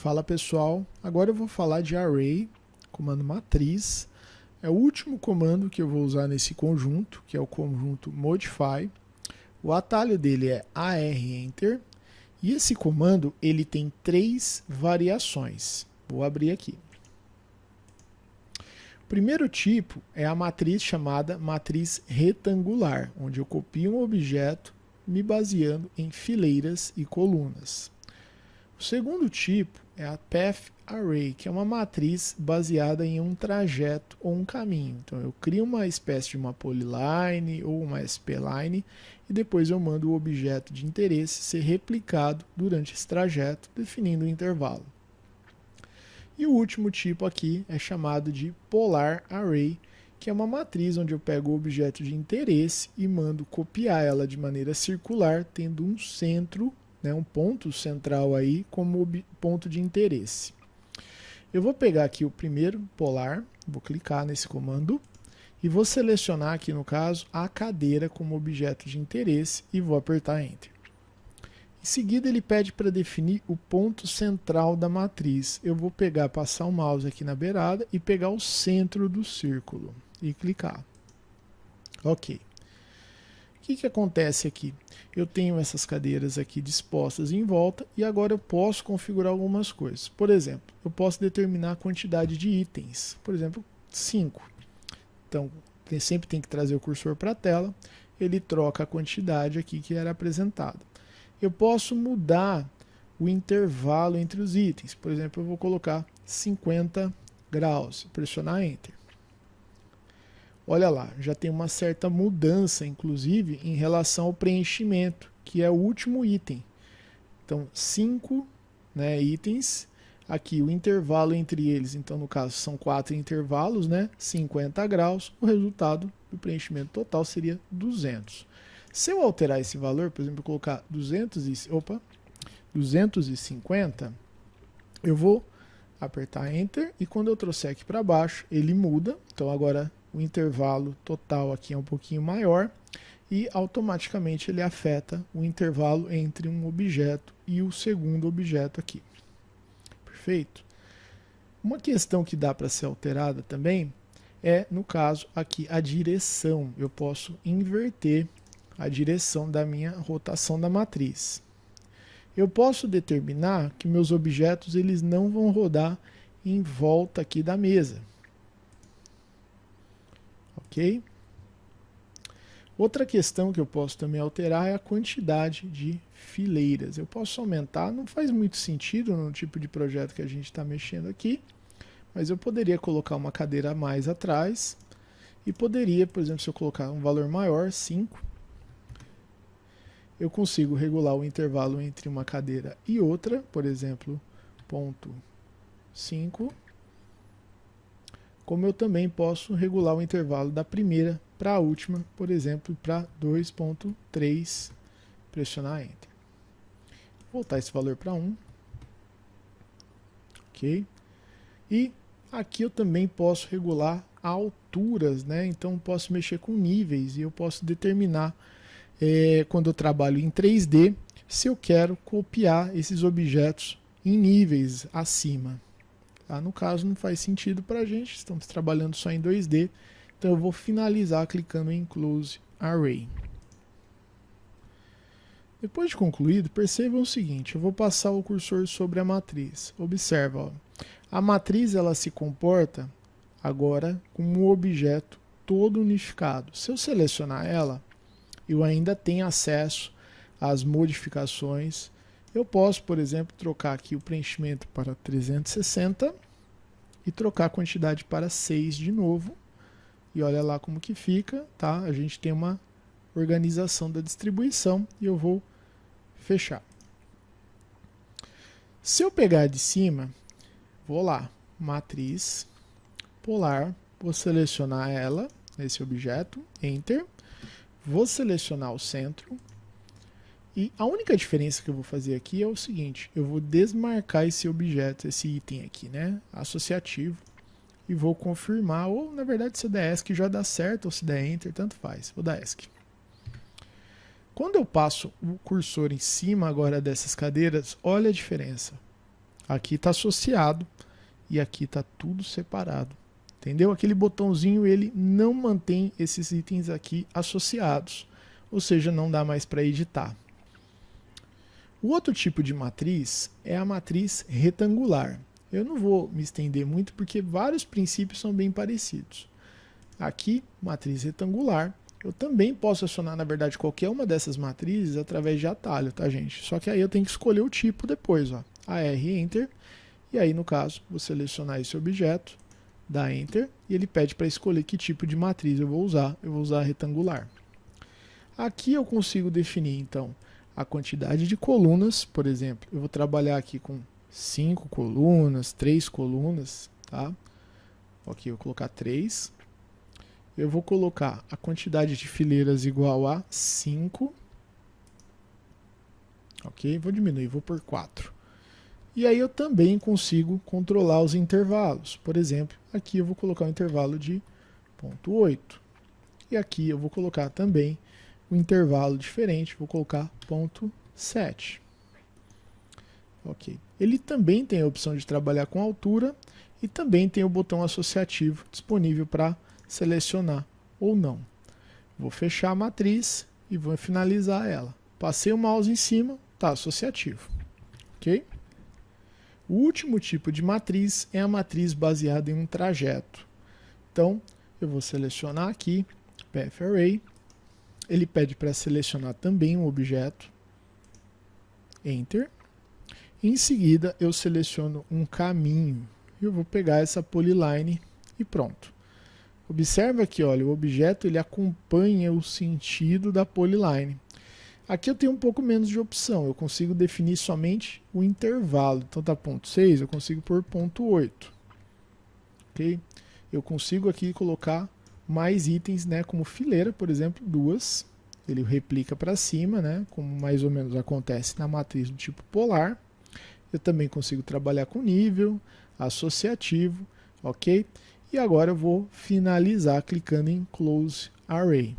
Fala pessoal, agora eu vou falar de array, comando matriz. É o último comando que eu vou usar nesse conjunto, que é o conjunto modify. O atalho dele é AR-Enter. E esse comando ele tem 3 variações. Vou abrir aqui. O primeiro tipo é a matriz chamada matriz retangular, onde eu copio um objeto me baseando em fileiras e colunas. O segundo tipo é a Path Array, que é uma matriz baseada em um trajeto ou um caminho. Então eu crio uma espécie de uma polyline ou uma spline e depois eu mando o objeto de interesse ser replicado durante esse trajeto, definindo o intervalo. E o último tipo aqui é chamado de Polar Array, que é uma matriz onde eu pego o objeto de interesse e mando copiar ela de maneira circular, tendo um centro, um ponto central aí como ponto de interesse. Eu vou pegar aqui o primeiro polar, vou clicar nesse comando e vou selecionar aqui no caso a cadeira como objeto de interesse e vou apertar Enter. Em seguida ele pede para definir o ponto central da matriz. Eu vou passar o mouse aqui na beirada e pegar o centro do círculo e clicar. Ok. O que acontece aqui? Eu tenho essas cadeiras aqui dispostas em volta e agora eu posso configurar algumas coisas. Por exemplo, eu posso determinar a quantidade de itens. Por exemplo, 5. Então, sempre tem que trazer o cursor para a tela. Ele troca a quantidade aqui que era apresentada. Eu posso mudar o intervalo entre os itens. Por exemplo, eu vou colocar 50 graus. Pressionar Enter. Olha lá, já tem uma certa mudança, inclusive, em relação ao preenchimento, que é o último item. Então, 5 itens, aqui o intervalo entre eles, então no caso são 4 intervalos, 50 graus, o resultado do preenchimento total seria 200. Se eu alterar esse valor, por exemplo, colocar 250, eu vou apertar Enter e quando eu trouxer aqui para baixo, ele muda, então agora o intervalo total aqui é um pouquinho maior e automaticamente ele afeta o intervalo entre um objeto e o segundo objeto aqui. Perfeito? Uma questão que dá para ser alterada também é, no caso aqui, a direção. Eu posso inverter a direção da minha rotação da matriz. Eu posso determinar que meus objetos eles não vão rodar em volta aqui da mesa. Ok? Outra questão que eu posso também alterar é a quantidade de fileiras. Eu posso aumentar, não faz muito sentido no tipo de projeto que a gente está mexendo aqui, mas eu poderia colocar uma cadeira a mais atrás e poderia, por exemplo, se eu colocar um valor maior, 5, eu consigo regular o intervalo entre uma cadeira e outra, por exemplo, ponto 5. Como eu também posso regular o intervalo da primeira para a última, por exemplo, para 2.3, pressionar Enter. Vou voltar esse valor para 1. Ok? E aqui eu também posso regular alturas, então posso mexer com níveis e eu posso determinar quando eu trabalho em 3D, se eu quero copiar esses objetos em níveis acima. Tá? No caso não faz sentido para a gente, estamos trabalhando só em 2D, então eu vou finalizar clicando em Close Array. Depois de concluído, percebam o seguinte, eu vou passar o cursor sobre a matriz. Observa, ó, a matriz ela se comporta agora como um objeto todo unificado. Se eu selecionar ela, eu ainda tenho acesso às modificações. Eu posso, por exemplo, trocar aqui o preenchimento para 360 e trocar a quantidade para 6 de novo. E olha lá como que fica, tá? A gente tem uma organização da distribuição e eu vou fechar. Se eu pegar de cima, vou lá, matriz, polar, vou selecionar ela, esse objeto, Enter. Vou selecionar o centro e a única diferença que eu vou fazer aqui é o seguinte, eu vou desmarcar esse objeto, esse item aqui, associativo, e vou confirmar, ou na verdade se eu der ESC já dá certo, ou se der Enter, tanto faz, vou dar ESC. Quando eu passo o cursor em cima agora dessas cadeiras, olha a diferença. Aqui está associado e aqui está tudo separado. Entendeu? Aquele botãozinho ele não mantém esses itens aqui associados, ou seja, não dá mais para editar. O outro tipo de matriz é a matriz retangular. Eu não vou me estender muito porque vários princípios são bem parecidos. Aqui, matriz retangular, eu também posso acionar, na verdade, qualquer uma dessas matrizes através de atalho, tá, gente? Só que aí eu tenho que escolher o tipo depois, ó. AR Enter, e aí, no caso, vou selecionar esse objeto, dar Enter, e ele pede para escolher que tipo de matriz eu vou usar. Eu vou usar a retangular. Aqui eu consigo definir, então, a quantidade de colunas, por exemplo. Eu vou trabalhar aqui com 5 colunas, 3 colunas, tá? Ok, eu vou colocar 3. Eu vou colocar a quantidade de fileiras igual a 5. Ok, vou diminuir, vou por 4. E aí eu também consigo controlar os intervalos. Por exemplo, aqui eu vou colocar um intervalo de 0,8. E aqui eu vou colocar também um intervalo diferente, vou colocar 0,7. Ok. Ele também tem a opção de trabalhar com altura e também tem o botão associativo disponível para selecionar ou não. Vou fechar a matriz e vou finalizar ela. Passei o mouse em cima, está associativo. Ok? O último tipo de matriz é a matriz baseada em um trajeto. Então, eu vou selecionar aqui, Path Array. Ele pede para selecionar também um objeto. Enter. Em seguida, eu seleciono um caminho. Eu vou pegar essa polyline e pronto. Observa aqui, olha, o objeto ele acompanha o sentido da polyline. Aqui eu tenho um pouco menos de opção, eu consigo definir somente o intervalo. Então tá 0,6, eu consigo pôr 0,8. Ok? Eu consigo aqui colocar mais itens, né, como fileira, por exemplo, 2. Ele replica para cima, né, como mais ou menos acontece na matriz do tipo polar. Eu também consigo trabalhar com nível, associativo, ok? E agora eu vou finalizar clicando em Close Array.